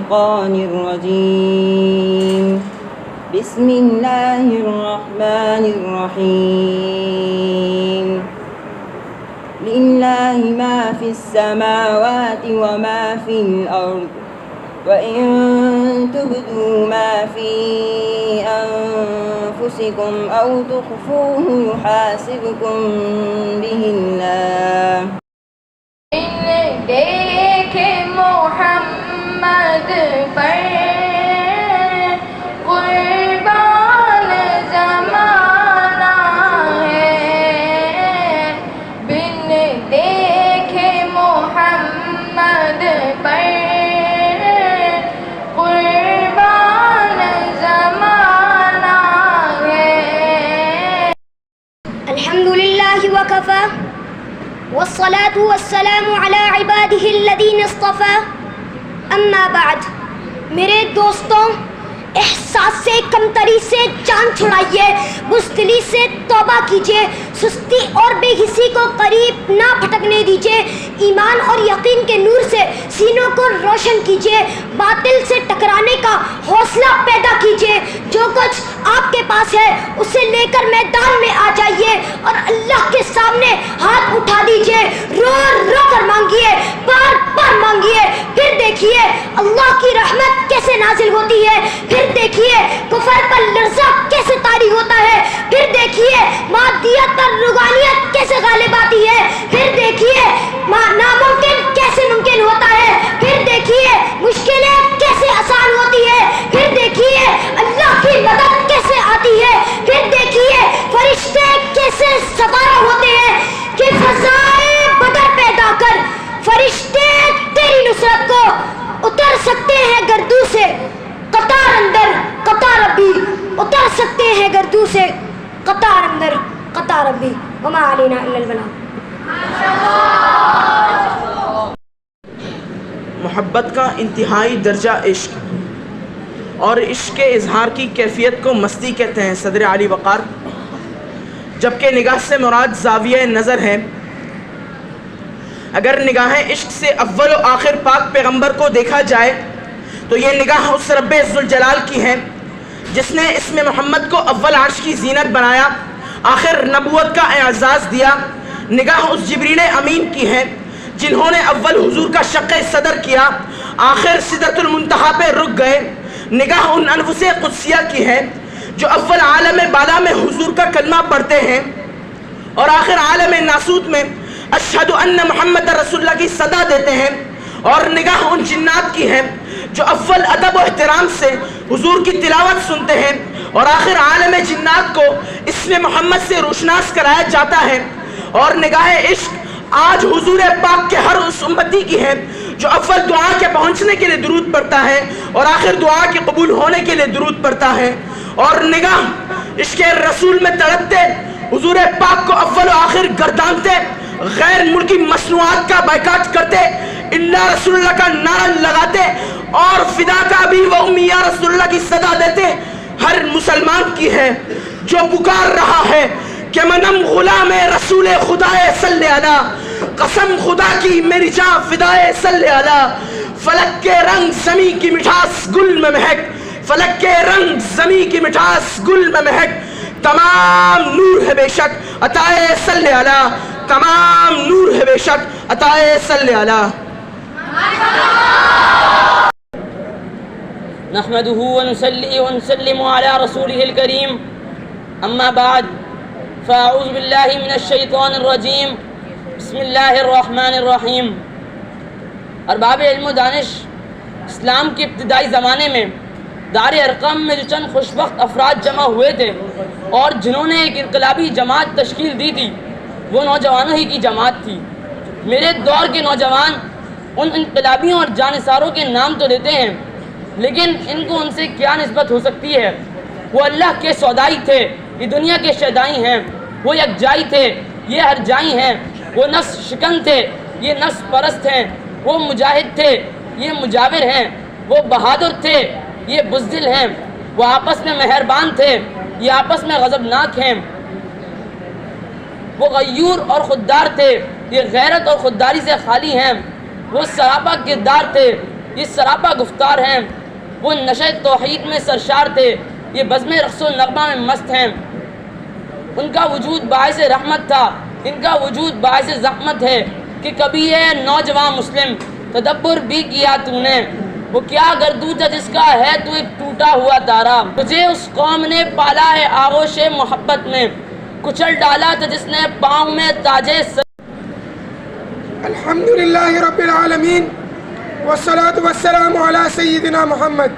الشيطان الرجيم بسم الله الرحمن الرحيم لله ما في السماوات وما في الأرض وإن تبدوا ما في أنفسكم أو تخفوه يحاسبكم به الله دیکھے محمد پر قربان زمانہ ہے بن دیکھے محمد پر قربان زمانہ ہے الحمدللہ وکفی والصلاة والسلام على عباده الذين اصطفى اما بعد میرے دوستوں، احساس سے کمتری سے جان چھڑائیے، بزدلی سے توبہ کیجیے، سستی اور بے حسی کو قریب نہ پھٹکنے دیجیے، ایمان اور یقین کے نور سے سینوں کو روشن کیجیے، باطل سے ٹکرانے کا حوصلہ پیدا کیجیے، جو کچھ آپ کے پاس ہے اسے لے کر میدان میں آ جائیے اور اللہ کے سامنے ہاتھ اٹھا دیجیے، رو رو کر مانگیے، بار بار مانگیے، پھر دیکھیے اللہ کی رحمت کیسے نازل ہوتی ہے، پھر دیکھیے کفر پر لرزہ کیسے طاری ہوتا ہے، پھر دیکھیے مادیت پر روحانیت کیسے غالب آتی ہے، پھر دیکھیے ناممکن کیسے ممکن ہوتا ہے، پھر دیکھیے مشکلیں کیسے آسان ہوتی ہے، پھر دیکھیے اللہ کی مدد کیسے آتی ہے، پھر دیکھیے فرشتے کیسے سوار ہوتے ہیں کہ فضائے بدر پیدا کر فرشتے تیری نصرت کو اتر سکتے ہیں گردوں سے، قطار اندر قطار ربی اتر سکتے ہیں گردوں سے، قطار اندر قطار ربی وما علینا الا البلاغ۔ محبت کا انتہائی درجہ عشق، اور عشق کے اظہار کی کیفیت کو مستی کہتے ہیں صدر علی وقار، جبکہ نگاہ سے مراد زاویہ نظر ہے۔ اگر نگاہ عشق سے اول و آخر پاک پیغمبر کو دیکھا جائے تو یہ نگاہ اس رب ذوالجلال کی ہے جس نے اسم محمد کو اول عرش کی زینت بنایا، آخر نبوت کا اعزاز دیا۔ نگاہ اس جبریل امین کی ہے جنہوں نے اول حضور کا شق صدر کیا، آخر سدرۃ المنتہا پہ رک گئے۔ نگاہ ان انفس قدسیہ کی ہے جو اول عالم بالا میں حضور کا کلمہ پڑھتے ہیں اور آخر عالم ناسوت میں اشہد ان محمد رسول اللہ کی صدا دیتے ہیں۔ اور نگاہ ان جنات کی ہے جو اول ادب و احترام سے حضور کی تلاوت سنتے ہیں اور آخر عالم جنات کو اسم محمد سے روشناس کرایا جاتا ہے۔ اور نگاہ عشق آج حضور پاک کے ہر اس امتی کی ہے جو اول دعا کے پہنچنے کے لیے درود پڑھتا ہے اور آخر دعا کے قبول ہونے کے لیے درود پڑھتا ہے۔ اور نگاہ عشق رسول میں تڑپتے حضور پاک کو اول و آخر گردانتے، غیر ملکی مصنوعات کا بائیکاٹ کرتے، اللہ رسول اللہ کا نعرہ لگاتے اور فدا کا بھی و امی یا رسول اللہ کی صدا دیتے ہر مسلمان کی ہے جو پکار رہا ہے کہ منم غلام رسول خدا صلی علی، قسم خدا کی میری جاں فدائے صلی علی، فلک کے رنگ زمین کی مٹھاس گل میں مہک، فلک کے رنگ زمین کی مٹھاس گل میں مہک، تمام نور ہے بے شک عطائے صلی علی، تمام نور ہے بے شک عطائے صلی علی۔ نحمده ونصلي ونسلم على رسوله الكريم اما بعد فاعوذ بالله من الشیطان الرجیم بسم اللہ الرحمن الرحیم۔ ارباب علم و دانش، اسلام کے ابتدائی زمانے میں دار ارقم میں جو چند خوشبخت افراد جمع ہوئے تھے اور جنہوں نے ایک انقلابی جماعت تشکیل دی تھی، وہ نوجوانوں ہی کی جماعت تھی۔ میرے دور کے نوجوان ان انقلابیوں اور جانثاروں کے نام تو لیتے ہیں، لیکن ان کو ان سے کیا نسبت ہو سکتی ہے؟ وہ اللہ کے سودائی تھے، یہ دنیا کے شیدائی ہیں، وہ یکجائی تھے، یہ ہرجائی ہیں، وہ نفس شکن تھے، یہ نفس پرست ہیں، وہ مجاہد تھے، یہ مجاور ہیں، وہ بہادر تھے، یہ بزدل ہیں، وہ آپس میں مہربان تھے، یہ آپس میں غضبناک ہیں، وہ غیور اور خوددار تھے، یہ غیرت اور خودداری سے خالی ہیں، وہ سراپا کردار تھے، یہ سراپا گفتار ہیں، وہ نشہ توحید میں سرشار تھے، یہ بزم رقص و نغمہ میں مست ہیں۔ ان کا وجود باعث رحمت تھا، ان کا وجود باعث زحمت ہے کہ کبھی ہے نوجوان مسلم تدبر بھی کیا تو نے، وہ کیا گردو تھا جس کا ہے تو ایک ٹوٹا ہوا تارا، تجھے اس قوم نے پالا ہے آغوش محبت میں، کچل ڈالا تھا جس نے پاؤں میں تاجے الحمدللہ رب العالمین والصلاة والسلام علی سیدنا محمد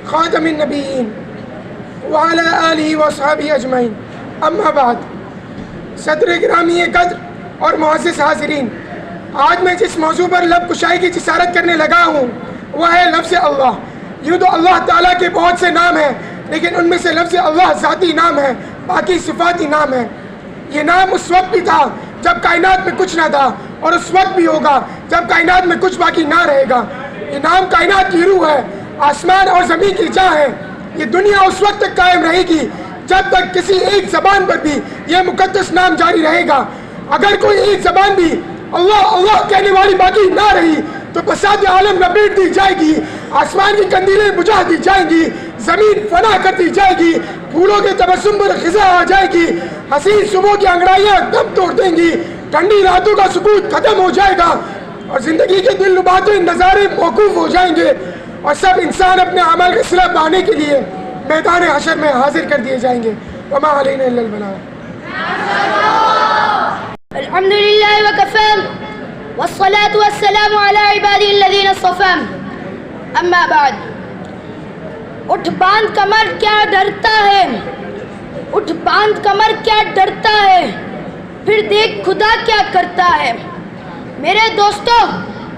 خاتم النبیین وعلی آلہ وصحابہ اجمعین، اما بعد۔ صدر گرامی قدر اور معزز حاضرین، آج میں جس موضوع پر لب کشائی کی جسارت کرنے لگا ہوں وہ ہے لفظ اللہ۔ یوں تو اللہ تعالیٰ کے بہت سے نام ہیں، لیکن ان میں سے لفظ اللہ ذاتی نام ہے، باقی صفاتی نام ہے۔ یہ نام اس وقت بھی تھا جب کائنات میں کچھ نہ تھا، اور اس وقت بھی ہوگا جب کائنات میں کچھ باقی نہ رہے گا۔ یہ نام کائنات کی روح ہے، آسمان اور زمین کی جان ہے۔ یہ دنیا اس وقت تک قائم رہے گی جب تک کسی ایک زبان پر بھی یہ مقدس نام جاری رہے گا۔ اگر کوئی ایک زبان بھی اللہ اللہ کہنے والی باقی نہ رہی تو بساط عالم لپیٹ دی جائے گی، آسمان کی کندیلیں بجھا دی جائیں گی، زمین فنا کر دی جائے گی، پھولوں کے تبسم پر خزاں آ جائے گی، حسین صبح کی انگڑائیاں دم توڑ دیں گی، ٹھنڈی راتوں کا سکوت ختم ہو جائے گا، اور زندگی کے دل لباتے نظارے موقوف ہو جائیں گے، اور سب انسان اپنے عمل کے صلہ پانے کے لیے میدان حشر میں حاضر کر دیے جائیں گے۔ وما علینا الا البلاغ۔ الحمدللہ وکفی والصلاة والسلام علی عبادہ الذین اصطفی، اما بعد۔ اٹھ باندھ کمر کیا ڈرتا ہے، اٹھ باندھ کمر کیا ڈرتا ہے، پھر دیکھ خدا کیا کرتا ہے۔ میرے دوستو،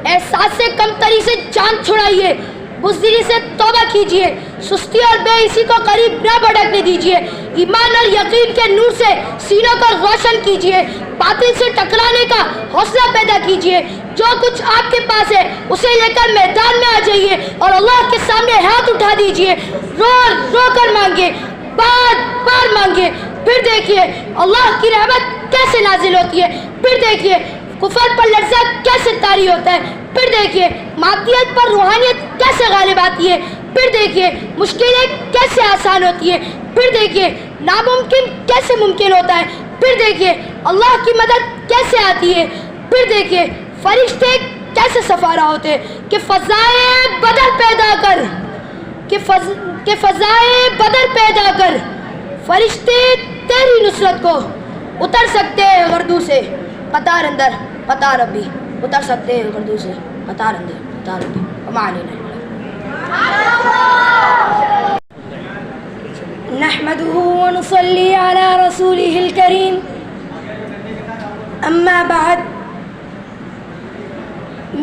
احساس سے کمتری سے جان چھڑائیے، بزدلی سے توبہ کیجئے، سستی اور بے حسی کو قریب نہ بھٹکنے دیجئے، ایمان اور یقین کے نور سے سینوں کو روشن کیجئے، باطل سے ٹکرانے کا حوصلہ پیدا کیجئے۔ جو کچھ آپ کے پاس ہے اسے لے کر میدان میں آ جائیے اور اللہ کے سامنے ہاتھ اٹھا دیجئے، رو رو کر مانگے، بار بار مانگے، پھر دیکھیے اللہ کی رحمت کیسے نازل ہوتی ہے، پھر دیکھیے کفر پر لرزہ کیسے طاری ہوتا ہے، پھر دیکھیے مادیت پر روحانیت کیسے غالب آتی ہے، پھر دیکھیے مشکلیں کیسے آسان ہوتی ہے، پھر دیکھیے ناممکن کیسے ممکن ہوتا ہے، پھر دیکھیے اللہ کی مدد کیسے آتی ہے، پھر دیکھیے فرشتے کیسے سفارہ ہوتے ہیں کہ فضائے بدر پیدا کر، کہ فضائے بدر پیدا کر، فرشتے تیری نصرت کو اتر سکتے ہیں گردوں سے، قطار اندر قطار ربی، اتر سکتے ہیں گردوں سے قطار اندر قطار ربی۔ وما علینا نحمده ونصلي على رسوله الكريم، اما بعد۔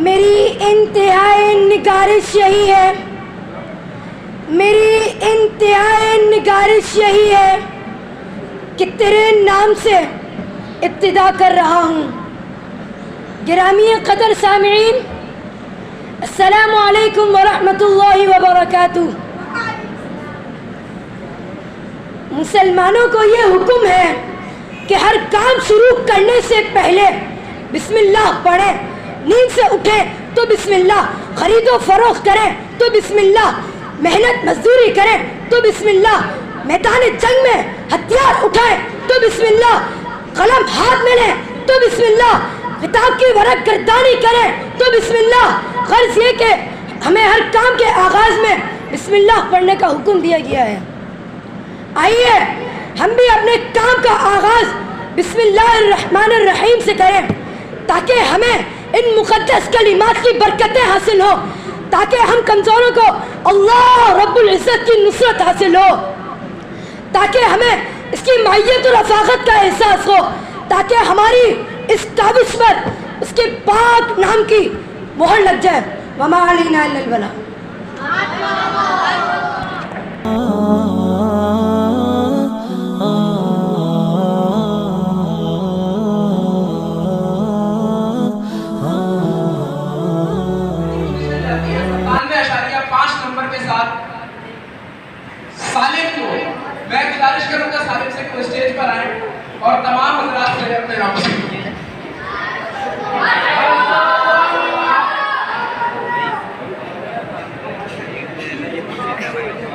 میری انتہائی نگارش یہی ہے، میری انتہائی نگارش یہی ہے کہ تیرے نام سے ابتدا کر رہا ہوں۔ گرامی قدر سامعین، السلام علیکم ورحمۃ اللہ وبرکاتہ۔ مسلمانوں کو یہ حکم ہے کہ ہر کام شروع کرنے سے پہلے بسم اللہ پڑھیں، نیند سے اٹھیں تو بسم اللہ، خرید و فروخت کریں تو بسم اللہ، محنت مزدوری کریں تو بسم اللہ، میدان جنگ میں ہتھیار اٹھائیں تو بسم اللہ، قلم ہاتھ میں لیں تو بسم اللہ، کتاب کی ورق گردانی کریں تو بسم اللہ۔ غرض یہ کہ ہمیں ہر کام کے آغاز میں بسم اللہ پڑھنے کا حکم دیا گیا ہے۔ آئیے ہم بھی اپنے کام کا آغاز بسم اللہ الرحمن الرحیم سے کریں تاکہ ہمیں ان مقدس کلمات کی برکتیں حاصل ہو، تاکہ ہم کمزوروں کو اللہ رب العزت کی نصرت حاصل ہو، تاکہ ہمیں اس کی معیت و رفاقت کا احساس ہو، تاکہ ہماری اس کاوش پر اس کے پاک نام کی مہر لگ جائے۔ وما علینا الا البلاغ۔ سالم کو میں گزارش کروں گا سالم سے کو اسٹیج پر آئیں اور تمام حضرات سے اپنے نام سے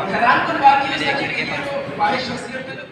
حیران کن بات یہ ہے کہ جو باہر شخصیت